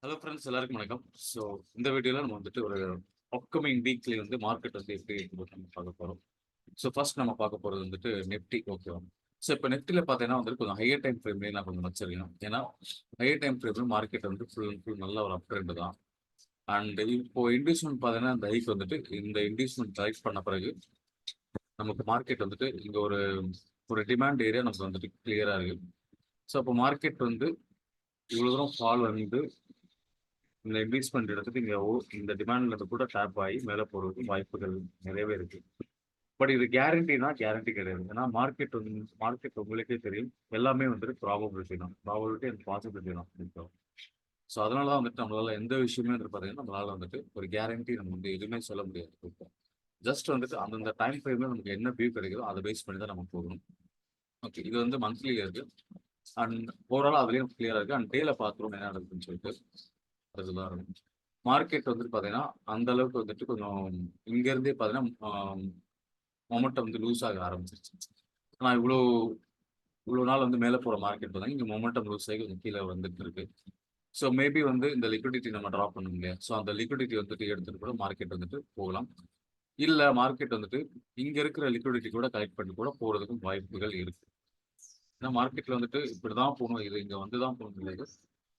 Hello friends, எல்லாருக்கும் வணக்கம். So இந்த வீடியோவில் நம்ம வந்துட்டு ஒரு அப்கமிங் வீக்லி வந்து மார்க்கெட் வந்து எப்படி இருக்கும்போது நம்ம பார்க்க போகிறோம். ஸோ ஃபர்ஸ்ட் நம்ம பார்க்க போகிறது வந்துட்டு நிஃப்டி. ஓகேவா? ஸோ இப்போ நிஃப்டியில் பார்த்தீங்கன்னா வந்துட்டு கொஞ்சம் ஹையர் டைம் ஃப்ரேம்லேயே நான் கொஞ்சம் வச்சிருக்கேன். ஏன்னா ஹையர் டைம் ஃப்ரேமில் மார்க்கெட் வந்து ஃபுல் அண்ட் ஃபுல் நல்ல ஒரு அப் ட்ரெண்ட் தான். அண்ட் இப்போ இன்டியூஸ்மெண்ட் பார்த்தீங்கன்னா இந்த ஹைக் வந்துட்டு இந்த இன்டியூஸ்மெண்ட் ஹைக் பண்ண பிறகு நமக்கு மார்க்கெட் வந்துட்டு இங்கே ஒரு ஒரு டிமாண்ட் ஏரியா நமக்கு வந்துட்டு கிளியராக இருக்கு. ஸோ அப்போ மார்க்கெட் வந்து இவ்வளோ தூரம் ஃபால் வந்து இந்த இன்வெஸ்ட்மெண்ட் எடுத்துட்டு இங்க இந்த டிமாண்ட்ல கூட டேப் ஆகி மேலே போறதுக்கு வாய்ப்புகள் நிறையவே இருக்கு. பட் இது கேரண்டினா கேரண்டி கிடையாது. ஏன்னா மார்க்கெட் உங்களுக்கே தெரியும், எல்லாமே வந்துட்டு ப்ராபபிலிட்டி தான். ப்ராபபிலிட்டி அண்ட் பாசிபிலிட்டி தான். ஸோ அதனால தான் வந்துட்டு நம்மளால எந்த விஷயமே வந்து பார்த்தீங்கன்னா நம்மளால வந்துட்டு ஒரு கேரண்டி நம்ம வந்து எதுவுமே சொல்ல முடியாது. ஜஸ்ட் வந்துட்டு அந்தந்த டைம் ஃப்ரேம்ல நமக்கு என்ன வியூ கிடைக்குதோ அதை பேஸ் பண்ணி தான் நம்ம போகணும். ஓகே, இது வந்து மந்த்லி இருக்கு. அண்ட் ஓவரால் அதுலேயும் கிளியரா இருக்கு. அண்ட் டேல பார்த்துருவோம் என்ன நடக்குதுன்னு சொல்லிட்டு. அதுதான் மார்க்கெட் வந்துட்டு பார்த்தீங்கன்னா அந்த அளவுக்கு வந்துட்டு கொஞ்சம் இங்க இருந்தே பார்த்தீங்கன்னா மொமெண்டம் வந்து லூஸ் ஆக ஆரம்பிச்சிருச்சு. ஆனால் இவ்வளோ நாள் வந்து மேலே போகிற மார்க்கெட் பார்த்தீங்கன்னா இங்கே மொமெண்டம் லூஸ் ஆகி கொஞ்சம் கீழே வந்துட்டு இருக்கு. ஸோ மேபி வந்து இந்த லிக்விடிட்டி நம்ம ட்ராப் பண்ணணும் இல்லையா? ஸோ அந்த லிக்விடிட்டி வந்துட்டு எடுத்துட்டு கூட மார்க்கெட் வந்துட்டு போகலாம். இல்லை மார்க்கெட் வந்துட்டு இங்கே இருக்கிற லிக்விடிட்டி கூட கலெக்ட் பண்ணி கூட போகிறதுக்கும் வாய்ப்புகள் இருக்கு. ஏன்னா மார்க்கெட்ல வந்துட்டு இப்படிதான் போகணும், இது இங்கே வந்து தான் போகணும் இல்லை,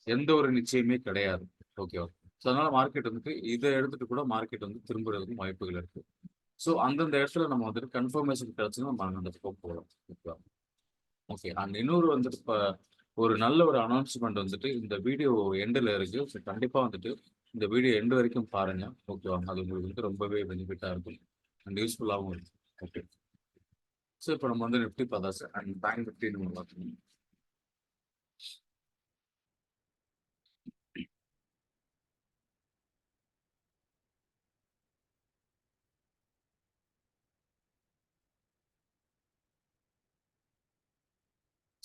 எந்த ஒரு நிச்சயமே கிடையாது. ஓகேவா? ஸோ அதனால மார்க்கெட் வந்துட்டு இதை எடுத்துட்டு கூட மார்க்கெட் வந்து திரும்புறதுக்கும் வாய்ப்புகள் இருக்கு. ஸோ அந்தந்த இடத்துல நம்ம வந்துட்டு கன்ஃபர்மேஷன் கிடைச்சுன்னா நம்ம அந்த பக்கம் போகலாம். ஓகேவா? ஓகே. அண்ட் இன்னொரு வந்துட்டு இப்போ ஒரு நல்ல ஒரு அனௌன்ஸ்மெண்ட் வந்துட்டு இந்த வீடியோ எண்டில் இருக்கு. ஸோ கண்டிப்பாக வந்துட்டு இந்த வீடியோ எண்டு வரைக்கும் பாருங்க. ஓகேவா? அது உங்களுக்கு வந்து ரொம்பவே பெனிஃபிட்டாக இருக்கும் அண்ட் யூஸ்ஃபுல்லாகவும் இருக்கும். ஓகே. ஸோ இப்போ நம்ம வந்து நிஃப்டி பார்த்தாச்சு அண்ட் பேங்க் நிஃப்டி நம்ம பார்க்கணும்.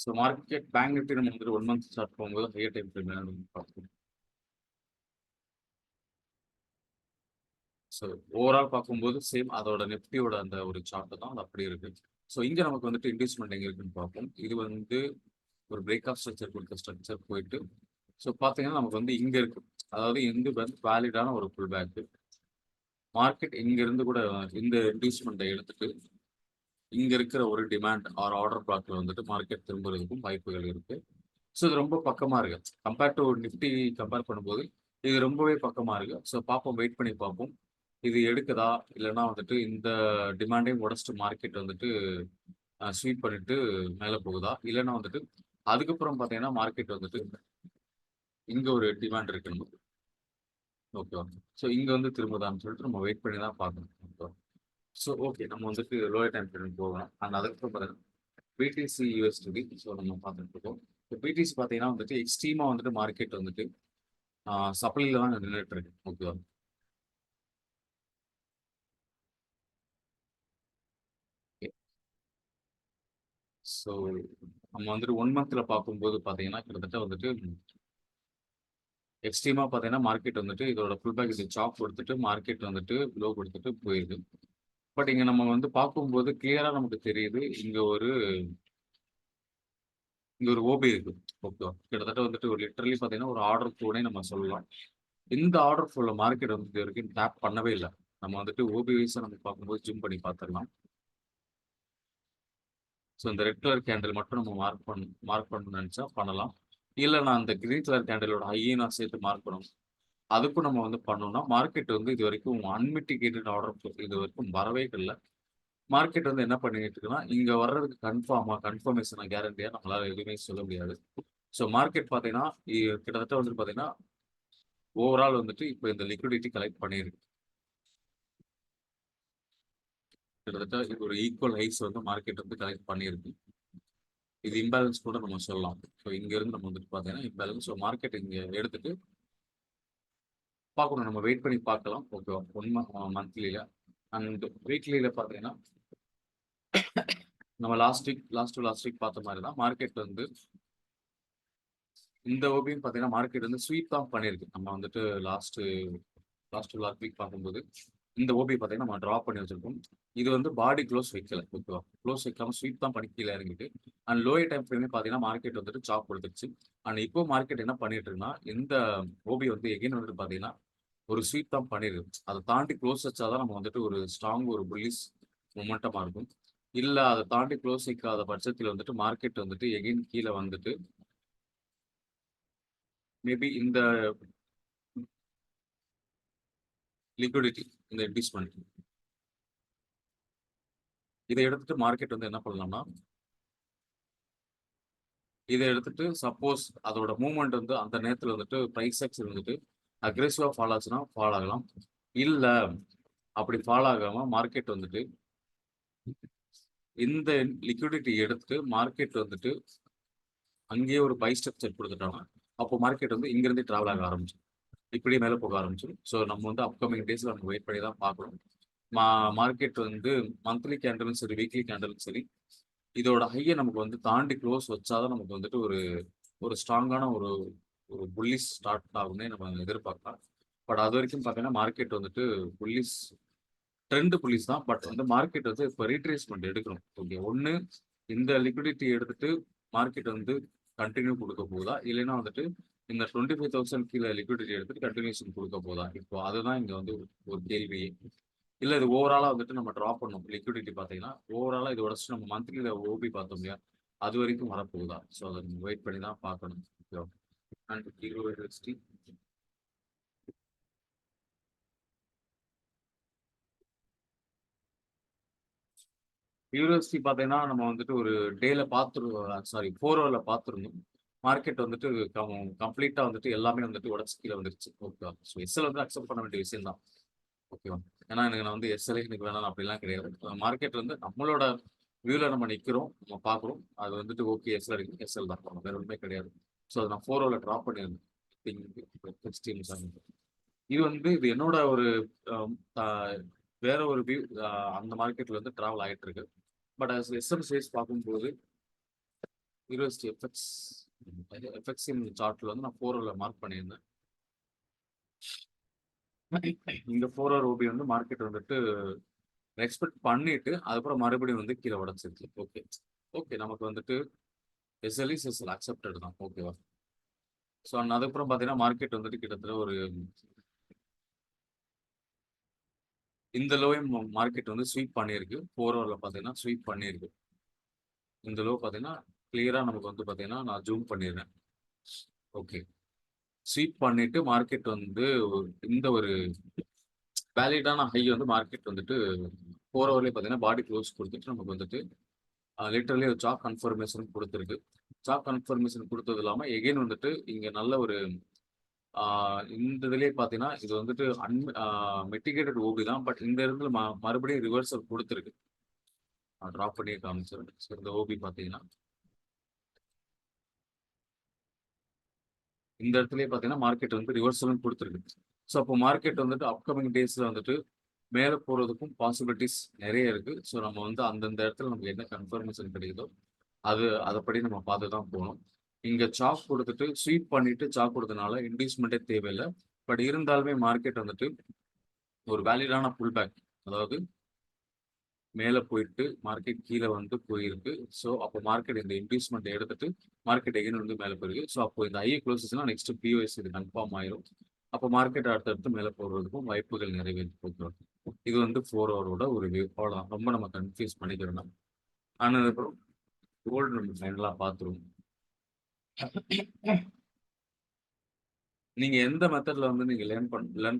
ஸோ மார்க்கெட் பேங்க் நிஃப்டி நம்ம வந்துட்டு 1 மந்த் ஸ்டார்ட் போகும்போது ஹையர் டைம் ஃப்ரேம் பார்க்கணும். ஸோ ஓவரால் பார்க்கும்போது சேம் அதோட நிஃப்டியோட அந்த ஒரு சார்ட் தான் அது அப்படி இருக்கு. ஸோ இங்கே நமக்கு வந்துட்டு இன்வெஸ்ட்மெண்ட் எங்கே இருக்குன்னு பார்ப்போம். இது வந்து ஒரு பிரேக் ஆஃப் ஸ்ட்ரக்சர் கொடுத்த ஸ்ட்ரக்சர் போயிட்டு ஸோ பார்த்தீங்கன்னா நமக்கு வந்து இங்கே இருக்கு. அதாவது இந்து வந்து வேலிடான ஒரு புல் பேக். மார்க்கெட் இங்கிருந்து கூட இந்த இன்வெஸ்ட்மெண்ட்டை எடுத்துட்டு இங்க இருக்கிற ஒரு டிமாண்ட் ஆர் ஆர்டர் பிளாக்ல வந்துட்டு மார்க்கெட் திரும்புறதுக்கும் வாய்ப்புகள் இருக்கு. ஸோ இது ரொம்ப பக்கமா இருக்கு. கம்பேர்ட் டு நிஃப்டி கம்பேர் பண்ணும்போது இது ரொம்பவே பக்கமா இருக்கு. ஸோ பார்ப்போம், வெயிட் பண்ணி பார்ப்போம். இது எடுக்குதா இல்லைன்னா வந்துட்டு இந்த டிமாண்டையும் உடச்சிட்டு மார்க்கெட் வந்துட்டு ஸ்வீப் பண்ணிட்டு மேலே போகுதா, இல்லைன்னா வந்துட்டு அதுக்கப்புறம் பார்த்தீங்கன்னா மார்க்கெட் வந்துட்டு இங்க ஒரு டிமாண்ட் இருக்கு. ஓகேவா? ஸோ இங்க வந்து திரும்புதான்னு சொல்லிட்டு நம்ம வெயிட் பண்ணி தான் பார்க்கணும். ஓகேவா? ஸோ ஓகே, நம்ம வந்துட்டு லோயர் டைம் ஃப்ரேம் போகலாம். அண்ட் அதுக்கப்புறம் பார்த்தீங்கன்னா பிடிசி யூஎஸ்டி. ஸோ நம்ம பார்த்துட்டு இருக்கோம். இப்போ பிடிசி பார்த்தீங்கன்னா வந்துட்டு எக்ஸ்ட்ரீமா வந்துட்டு மார்க்கெட் வந்துட்டு சப்ளைல தான் நின்றுட்டு இருக்கு. ஓகேவா? ஸோ நம்ம வந்துட்டு 1 மந்த்ல பார்க்கும்போது பார்த்தீங்கன்னா கிட்டத்தட்ட வந்துட்டு எக்ஸ்ட்ரீமா பார்த்தீங்கன்னா மார்க்கெட் வந்துட்டு இதோட ஃபுல் பேக் இது சாப் கொடுத்துட்டு மார்க்கெட் வந்துட்டு லோ கொடுத்துட்டு போயிடுது. பட் இங்க நம்ம வந்து பார்க்கும்போது கிளியரா நமக்கு தெரியுது இங்க ஒரு ஓபி இருக்கு. ஓகேவா? கிட்டத்தட்ட வந்துட்டு ஒரு லிட்டரலி பார்த்தீங்கன்னா ஒரு ஆர்டர் ஃப்ளோனே நம்ம சொல்லலாம். இந்த ஆர்டர் ஃப்ளோல மார்க்கெட் வந்து இது வரைக்கும் டேப் பண்ணவே இல்லை. நம்ம வந்துட்டு ஓபி வைஸா நம்ம பார்க்கும்போது ஜூம் பண்ணி பார்த்துடலாம். ஸோ இந்த ரெட் கலர் கேண்டில் மட்டும் நம்ம மார்க் பண்ணணும்னு நினைச்சா பண்ணலாம். இல்லை நான் அந்த கிரீன் கலர் கேண்டிலோட ஹையை நான் சேர்த்து மார்க் பண்ணணும், அதுக்கும் நம்ம வந்து பண்ணோம்னா மார்க்கெட் வந்து இது வரைக்கும் அன்மிட்டிகேட்டட் ஆர்டர் இது வரைக்கும் வரவே இல்லை. மார்க்கெட் வந்து என்ன பண்ணிட்டு இருக்குன்னா இங்க வர்றதுக்கு கன்ஃபர்மேஷனா கேரண்டியா நம்மளால எதுவுமே சொல்ல முடியாது. ஸோ மார்க்கெட் பார்த்தீங்கன்னா கிட்டத்தட்ட வந்துட்டு பார்த்தீங்கன்னா ஓவரால் வந்துட்டு இப்போ இந்த லிக்விடிட்டி கலெக்ட் பண்ணியிருக்கு. கிட்டத்தட்ட இது ஒரு ஈக்குவல் ஹைஸ் வந்து மார்க்கெட் வந்து கலெக்ட் பண்ணியிருக்கு. இது இம்பேலன்ஸ் கூட நம்ம சொல்லலாம். ஸோ இங்க இருந்து நம்ம வந்துட்டு பார்த்தீங்கன்னா இம்பேலன்ஸ். ஸோ மார்க்கெட் இங்க எடுத்துட்டு பார்க்கணும், நம்ம வெயிட் பண்ணி பார்க்கலாம். ஓகேவா? 1 மந்த்லியில அண்ட் வீக்லியில பார்த்தீங்கன்னா நம்ம லாஸ்ட் வீக் பார்த்த மாதிரி தான் மார்க்கெட் வந்து இந்த ஓபியும் பார்த்தீங்கன்னா மார்க்கெட் வந்து ஸ்வீப் தான் பண்ணியிருக்கு. நம்ம வந்துட்டு லாஸ்ட் வீக் பார்க்கும்போது இந்த ஓபி பார்த்தீங்கன்னா நம்ம ட்ரா பண்ணி வச்சிருக்கோம். இது வந்து பாடி க்ளோஸ் வைக்கல. ஓகேவா? க்ளோஸ் வைக்காம ஸ்வீப் தான் பண்ணி கீழ இறங்கிட்டு அண்ட் லோயர் டைம் ஃப்ரேம்லயும் பார்த்தீங்கன்னா, மார்க்கெட் வந்துட்டு சாப் குடுத்துருச்சு. அண்ட் இப்போ மார்க்கெட் என்ன பண்ணிட்டு இருக்குன்னா, இந்த ஓபி வந்து எகைன் வந்துட்டு பார்த்தீங்கன்னா, ஒரு ஸ்வீப் தான் பண்ணிருக்கு. அத தாண்டி க்ளோஸ் வச்சா தான் நம்ம வந்துட்டு ஒரு ஸ்ட்ராங் ஒரு புல்லிஷ் மொமெண்டமா இருக்கும். இல்ல அத தாண்டி க்ளோஸ் வைக்காத பட்சத்தில வந்துட்டு மார்க்கெட் வந்துட்டு எகைன் கீழ வந்துட்டு மேபி இந்த லிக்விடிட்டி இந்த இன்டியூஸ்மென்ட் இத எடுத்துட்டு மார்க்கெட் வந்து என்ன பண்ணலாம்னா, இத எடுத்துட்டு சப்போஸ் அதோட மூவ்மெண்ட் வந்து அந்த நேரத்துல வந்துட்டு பிரைஸ் ஆக்ஷன் வந்துட்டு அக்ரெசிவா ஃபால் ஆச்சுன்னா ஃபால் ஆகலாம். இல்ல அப்படி ஃபால் ஆகாம மார்க்கெட் வந்துட்டு இந்த லிக்விடிட்டி எடுத்துட்டு மார்க்கெட் வந்துட்டு அங்கேயே ஒரு பை ஸ்ட்ரக்சர் குடுத்துட்டாங்கன்னா, அப்போ மார்க்கெட் வந்து இங்கிருந்து டிராவல் ஆக ஆரம்பிச்சுரும். இப்படியே மேல போக ஆரம்பிச்சுரும். ஸோ நம்ம வந்து அப்கமிங் டேஸ்ல நம்ம வெயிட் பண்ணி தான் பார்க்கணும். மார்க்கெட் வந்து மந்த்லி கேண்டலும் சரி, வீக்லி கேண்டலும் சரி, இதோட ஹைய நமக்கு வந்து தாண்டி க்ளோஸ் வச்சா தான் நமக்கு வந்துட்டு ஒரு ஒரு ஸ்ட்ராங்கான ஒரு ஒரு புல்லிஷ் ஸ்டார்ட் ஆகும்னே நம்ம எதிர்பார்க்கலாம். பட் அதுவரைக்கும் பார்த்தீங்கன்னா, மார்க்கெட் வந்துட்டு புல்லிஷ் ட்ரெண்ட் புல்லிஷ் தான். பட் வந்து மார்க்கெட் வந்து இப்ப ரீட்ரேஸ்மென்ட் எடுக்கணும். ஓகே. ஒண்ணு இந்த லிக்விடிட்டி எடுத்துட்டு மார்க்கெட் வந்து கன்டின்யூ குடுக்க போதா? இல்லைன்னா வந்துட்டு இந்த 25,000 கீழ லிக்விடிட்டி எடுத்துட்டு கன்டினியூஷன் குடுக்க போதா? இப்போ அதுதான் இங்க வந்து ஒரு கேள்வியே. இல்ல இது ஓவராலா வந்துட்டு நம்ம டிராப் பண்ணணும். லிக்விடிட்டி பார்த்தீங்கன்னா, ஓவராலா இத உடைச்சுட்டு நம்ம மந்த்லில ஓபி பார்த்தோம் இல்லையா? அது வரைக்கும் வரப்போகுதா? ஸோ அத நம்ம வெயிட் பண்ணி தான் பார்க்கணும். ஓகேவா? அண்ட் யூஎஸ்டி யூஎஸ்டி பார்த்தீங்கன்னா, நம்ம வந்துட்டு ஒரு டேல சாரி 4 ஹவர்ல பார்த்துருந்தோம். மார்க்கெட் வந்துட்டு கம்ப்ளீட்டா வந்துட்டு எல்லாமே வந்துட்டு உடைச்சு கீழ வந்துருச்சு. ஓகேவா? ஸோ எஸ்எல் வந்து அக்செப்ட் பண்ண வேண்டிய விஷயம் தான். ஓகேவா? ஏன்னா எனக்கு நான் வந்து எஸ்எல்ஏ எனக்கு வேணாம் அப்படிலாம் கிடையாது. மார்க்கெட் வந்து நம்மளோட வியூல நம்ம நிக்கிறோம். நம்ம பார்க்குறோம். அது வந்துட்டு ஓகே எஸ்எல் இருக்கு. எஸ்எல் தான். வேற ஒண்ணுமே கிடையாது. ஸோ அத நான் 4 ஹவர்ல டிராப் பண்ணியிருந்தேன். இது வந்து இது என்னோட ஒரு அம் அ வேற ஒரு வியூ அந்த மார்க்கெட்ல வந்து டிராவல் ஆயிட்டு இருக்கு. பட் எஸ்எம் சேஸ் பார்க்கும்போது யூஎஸ்டி எஃப்எக்ஸின் சார்ட்ல வந்து நான் 4 ஹவர்ல மார்க் பண்ணியிருந்தேன். இந்த 4 ஹவர் ஓபி வந்து மார்க்கெட் வந்துட்டு எக்ஸ்பெக்ட் பண்ணிட்டு, அதுக்கப்புறம் மறுபடியும் வந்து கீழ உடைச்சிருச்சு. ஓகே. ஓகே. நமக்கு வந்துட்டு எஸ்எல் இஸ் எஸ்எல் அக்செப்டட் தான். ஓகேவா? ஸோ அதுக்கப்புறம் பார்த்தீங்கன்னா, மார்க்கெட் வந்துட்டு கிட்டத்தட்ட ஒரு இந்த லோவையும் மார்க்கெட் வந்து ஸ்வீப் பண்ணியிருக்கு. 4 ஹவர்ல பார்த்தீங்கன்னா, ஸ்வீப் பண்ணியிருக்கு. இந்த லோ பார்த்தீங்கன்னா, கிளியரா நமக்கு வந்து பார்த்தீங்கன்னா, நான் ஜூம் பண்ணிடுறேன். ஓகே. ஸ்வீப் பண்ணிட்டு மார்க்கெட் வந்து இந்த ஒரு வேலிடான ஹை வந்து மார்க்கெட் வந்துட்டு 4 ஹவர்லயே பார்த்தீங்கன்னா, பாடி க்ளோஸ் குடுத்துட்டு நமக்கு வந்துட்டு லிட்டரலி ஒரு சார்ட் கன்ஃபர்மேஷன் குடுத்திருக்கு. சார்ட் கன்ஃபர்மேஷன் குடுத்தது இல்லாம எகைன் வந்துட்டு இங்க நல்ல ஒரு ஆ இந்த இதுலயே பார்த்தீங்கன்னா, இது வந்துட்டு மிட்டிகேட்டட் ஓபி தான். பட் இந்த இடத்துல மறுபடியும் ரிவர்சல் குடுத்திருக்கு. நான் டிராப் பண்ணியே காமிக்கிறேன். ஸோ இந்த ஓபி பார்த்தீங்கன்னா, இந்த இடத்துலயே பார்த்தீங்கன்னா, மார்க்கெட் வந்து ரிவர்சலும் குடுத்திருக்கு. ஸோ அப்போ மார்க்கெட் வந்துட்டு அப்கமிங் டேஸ்ல வந்துட்டு மேல போறதுக்கும் பாசிபிலிட்டீஸ் நெறைய இருக்கு. ஸோ நம்ம வந்து அந்தந்த இடத்துல நமக்கு என்ன கன்ஃபர்மேஷன் கிடைக்குதோ, அதப்படி நம்ம பார்த்து தான் போணும். இங்க சாக் குடுத்துட்டு ஸ்வீப் பண்ணிட்டு சாக் குடுத்தனால இன்டியூஸ்மென்ட்டே தேவையில்ல. பட் இருந்தாலுமே மார்க்கெட் வந்துட்டு ஒரு வேலிடான புல் பேக். அதாவது மேல போயிட்டு மார்க்கெட் கீழ வந்து போயிருக்கு. ஸோ அப்போ மார்க்கெட் இந்த இன்டியூஸ்மென்ட் எடுத்துட்டு மார்க்கெட் எகைன் வந்து மேல போயிருக்கு. ஸோ அப்போ இந்த ஹை குளோசஸ்னா நெக்ஸ்ட் பிஓஎஸ் இது கன்ஃபார்ம் ஆயிரும். அப்போ மார்க்கெட் அடுத்தடுத்து மேல போறதுக்கும் வாய்ப்புகள் நிறையவே இருக்கு. இது வந்து 4 ஹவரோட ஒரு வியூ. அவ்வளோதான். ரொம்ப நம்ம கன்ஃப்யூஸ் பண்ணிக்க வேண்டாம். ஆனதுக்கப்புறம் கோல்டு நம்ம ஃபைனலா பார்த்துருவோம். நீங்க எந்த மெத்தட்ல வந்து நீங்க லேர்ன்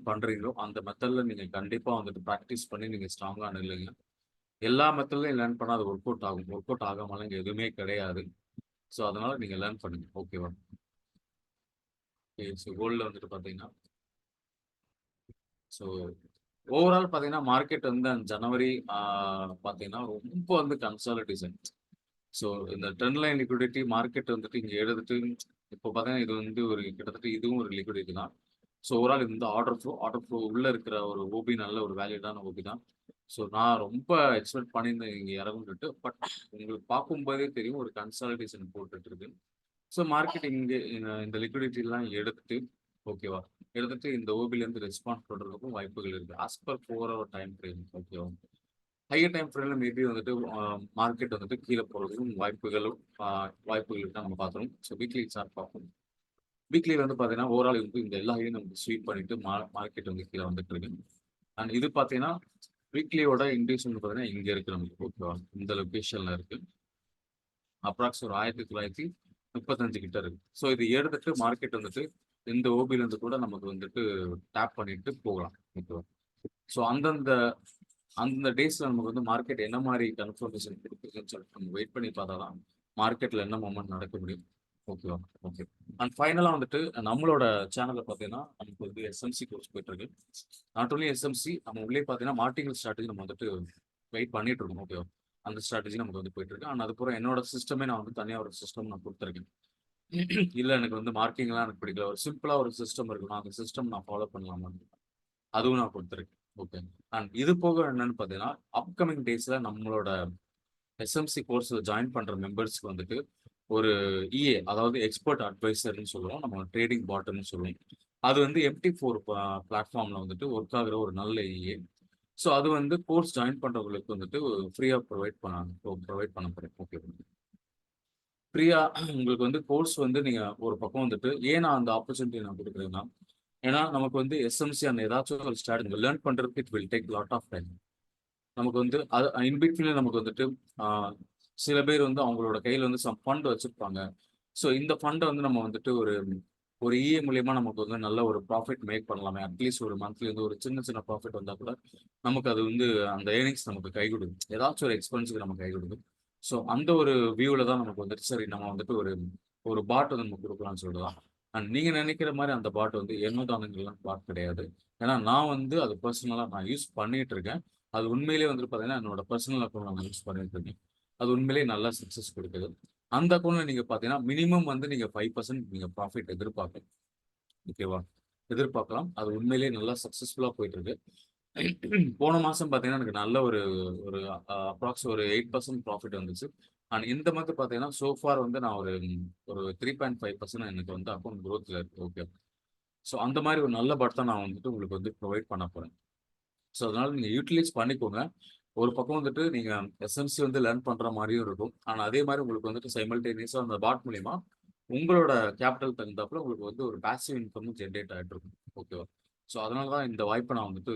பண்றீங்களோ, அந்த மெத்தட்ல நீங்க கண்டிப்பா வந்துட்டு பிராக்டிஸ் பண்ணி நீங்க ஸ்ட்ராங்கா நில்லுங்க. எல்லா மெத்தட்லயும் லேர்ன் பண்ணா அது ஒர்க் அவுட் ஆகும். ஒர்க் அவுட் ஆகாமலாம் இங்க எதுவுமே கிடையாது. ஸோ அதனால நீங்க லேர்ன் பண்ணுங்க. ஓகேவா? ஓகே. ஸோ கோல்ட்ல வந்துட்டு பார்த்தீங்கன்னா, ஸோ ஓவரால் பார்த்தீங்கன்னா, மார்க்கெட் வந்து ஜனவரி பார்த்தீங்கன்னா, ரொம்ப வந்து கன்சாலிடேஷன். ஸோ இந்த ட்ரெண்ட் லைன் லிக்விடிட்டி மார்க்கெட் வந்துட்டு இங்க எடுத்துட்டு இப்போ பார்த்தீங்கன்னா, இது வந்து ஒரு கிட்டத்தட்ட இதுவும் ஒரு லிக்விடிட்டி தான். ஸோ ஓவரால் இந்த ஆர்டர் ஃப்ளோ உள்ள இருக்கிற ஒரு ஓபி நல்ல ஒரு வேலிடான ஓபி தான். ஸோ நான் ரொம்ப எக்ஸ்பெக்ட் பண்ணியிருந்தேன் இங்க இறங்கும்ன்ட்டு. பட் உங்களுக்கு பார்க்கும்போதே தெரியும் ஒரு கன்சாலிடேஷன் போட்டுட்டு இருக்கு. ஸோ மார்க்கெட் இங்க இந்த லிக்விடிட்டிலாம் எடுத்துட்டு ஓகேவா? எடுத்துட்டு இந்த ஓபிலேருந்து ரெஸ்பான்ஸ் பண்றதுக்கும் வாய்ப்புகள் இருக்கு. As per 4 hour time frame ஓகேவா? ஹையர் டைம் ஃப்ரேம்ல மேபி வந்துட்டு மார்க்கெட் வந்துட்டு கீழ போறதுக்கும் வாய்ப்புகள் இருக்கா நம்ம பார்க்குறோம். ஸோ வீக்லி சார்ட் பார்ப்போம். வீக்லில வந்து பார்த்தீங்கன்னா, ஓவரால் வந்து இந்த எல்லா ஹையும் நமக்கு ஸ்வீப் பண்ணிட்டு மார்க்கெட் வந்து கீழ வந்துட்டு இருக்கு. அண்ட் இது பார்த்தீங்கன்னா, வீக்லியோட இன்டியூஸ் வந்து பார்த்தீங்கன்னா, இங்க இருக்கு நமக்கு ஓகேவா? இந்த லொகேஷன்ல இருக்கு. அப்ராக்ஸ் ஒரு 1935 கிட்ட இருக்கு. ஸோ இது எடுத்துட்டு மார்க்கெட் வந்துட்டு இந்த ஓபில இருந்து கூட நமக்கு வந்துட்டு டேப் பண்ணிட்டு போகலாம். ஓகேவா? ஸோ அந்தந்த அந்தந்த டேஸ்ல நமக்கு வந்து மார்க்கெட் என்ன மாரி கன்ஃபர்மேஷன் குடுக்குதுன்னு சொல்லிட்டு நம்ம வெயிட் பண்ணி பார்த்தா தான், மார்க்கெட்ல என்ன மூவ்மெண்ட் நடக்க முடியும். ஓகேவா? ஓகே. அண்ட் ஃபைனலா வந்துட்டு நம்மளோட சேனல்ல பார்த்தீங்கன்னா, நமக்கு வந்து எஸ்எம்சி கோர்ஸ் போயிட்டு இருக்கு. நாட் ஒன்லி எஸ்எம்சி நம்ம உள்ளே பார்த்தீங்கன்னா, மார்டிகல் ஸ்ட்ராட்டஜி நம்ம வந்துட்டு வெயிட் பண்ணிட்டு இருக்கோம். ஓகேவா? அந்த ஸ்ட்ராட்டஜி நமக்கு வந்து போயிட்டு இருக்கு. அண்ட் அதுக்கப்புறம் என்னோட சிஸ்டமே நான் வந்து தனியா ஒரு சிஸ்டம் நான் குடுத்துருக்கேன். இல்ல எனக்கு வந்து மார்க்கிங்லாம் எனக்கு பிடிக்கல. ஒரு சிம்பிளா ஒரு சிஸ்டம் இருக்கணும். அந்த சிஸ்டம் நான் ஃபாலோ பண்ணலாமா? அதுவும் நான் குடுத்துருக்கேன். ஓகே. அண்ட் இது போக என்னன்னு பார்த்தீங்கன்னா, அப்கமிங் டேஸ்ல நம்மளோட எஸ்எம்சி கோர்ஸ்ல ஜாயின் பண்ற மெம்பர்ஸ்க்கு வந்துட்டு ஒரு அதாவது எக்ஸ்பர்ட் அட்வைசர்ன்னு சொல்லுவோம். நம்ம ட்ரேடிங் பாட்ன்னு சொல்லுவோம். அது வந்து MT4 பிளாட்ஃபார்ம்ல வந்துட்டு ஒர்க் ஆகுற ஒரு நல்ல ஸோ அது வந்து கோர்ஸ் ஜாயின் பண்றவங்களுக்கு வந்துட்டு ஃப்ரீயா ப்ரொவைட் பண்ண போறேன். ஓகே. ஃப்ரீயா உங்களுக்கு வந்து கோர்ஸ் வந்து நீங்க ஒரு பக்கம் வந்துட்டு ஏன் நான் அந்த ஆப்பர்ச்சுனிட்டி நான் குடுக்குறேன்னா, ஏன்னா நமக்கு வந்து எஸ்எம்சி அந்த ஏதாச்சும் ஒரு ஸ்ட்ராட்டஜி லேர்ன் பண்றதுக்கு it will take lot of time. நமக்கு வந்து அது இன் பிட்வீன்ல நமக்கு வந்துட்டு ஆ சில பேர் வந்து அவங்களோட கையில வந்து சம் ஃபண்ட் வச்சிருப்பாங்க. ஸோ இந்த ஃபண்ட வந்து நம்ம வந்துட்டு ஒரு ஒரு மூலியமா நமக்கு வந்து நல்ல ஒரு ப்ராஃபிட் மேக் பண்ணலாமே. அட்லீஸ்ட் ஒரு மந்த்லி வந்து ஒரு சின்ன சின்ன ப்ராஃபிட் வந்தா கூட, நமக்கு அது வந்து அந்த ஏர்னிங்ஸ் நமக்கு கை குடுக்கும். ஏதாச்சும் ஒரு எக்ஸ்பென்ஸ்க்கு நமக்கு கை குடுக்கும். ஸோ அந்த ஒரு வியூல தான் நமக்கு வந்துட்டு சரி நம்ம வந்துட்டு ஒரு ஒரு பாட் வந்து நம்ம குடுக்கலாம்னு சொல்லலாம். அண்ட் நீங்க நெனைக்கிற மாரி அந்த பாட் வந்து எண்ணுதானங்கள்லாம் பாட் கிடையாது. ஏன்னா நான் வந்து அது பெர்சனலா நான் யூஸ் பண்ணிட்டு இருக்கேன். அது உண்மையிலேயே வந்துட்டு பார்த்தீங்கன்னா, என்னோட பெர்சனல் அக்கவுண்ட்ல நான் யூஸ் பண்ணிட்டு இருக்கேன். அது உண்மையிலேயே நல்லா சக்சஸ் குடுக்குது. அந்த அக்கவுண்ட்ல நீங்க பார்த்தீங்கன்னா, மினிமம் வந்து நீங்க 5% நீங்க ப்ராஃபிட் எதிர்பார்க்கலாம். ஓகேவா? எதிர்பார்க்கலாம். அது உண்மையிலேயே நல்லா சக்சஸ்ஃபுல்லா போயிட்டு இருக்கு. போன மாசம் பார்த்தீங்கன்னா, எனக்கு நல்ல ஒரு ஒரு அப்ராக்ஸ் ஒரு 8% ப்ராஃபிட் வந்துச்சு. அண்ட் இந்த மந்த் பார்த்தீங்கன்னா, சோ ஃபார் வந்து நான் ஒரு ஒரு 3.5% எனக்கு வந்து அக்கவுண்ட் குரோத்ல இருக்கு. ஓகே. ஸோ அந்த மாரி ஒரு நல்ல பட் தான் நான் வந்துட்டு உங்களுக்கு வந்து ப்ரொவைட் பண்ண போறேன். ஸோ அதனால நீங்க யூட்டிலைஸ் பண்ணிக்கோங்க. ஒரு பக்கம் வந்துட்டு நீங்க எஸ்எம்சி வந்து லேர்ன் பண்ற மாரியும் இருக்கும். ஆனா அதே மாரி உங்களுக்கு வந்துட்டு சைமல்டேனியஸா அந்த பாட் மூலியமா உங்களோட கேப்பிட்டல் தகுந்தாப்புல உங்களுக்கு வந்து ஒரு பாசிவ் இன்கமும் ஜெனரேட் ஆயிட்டு இருக்கும். ஓகேவா? ஸோ அதனால தான் இந்த வாய்ப்ப நான் வந்துட்டு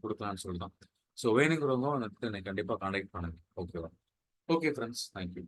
குடுக்கலான்னு சொல்லி தான். ஸோ வேணுங்கிறவங்க வந்துட்டு என்னை கண்டிப்பா கான்டாக்ட் பண்ணுங்க. ஓகேவா? Okay friends. Thank you.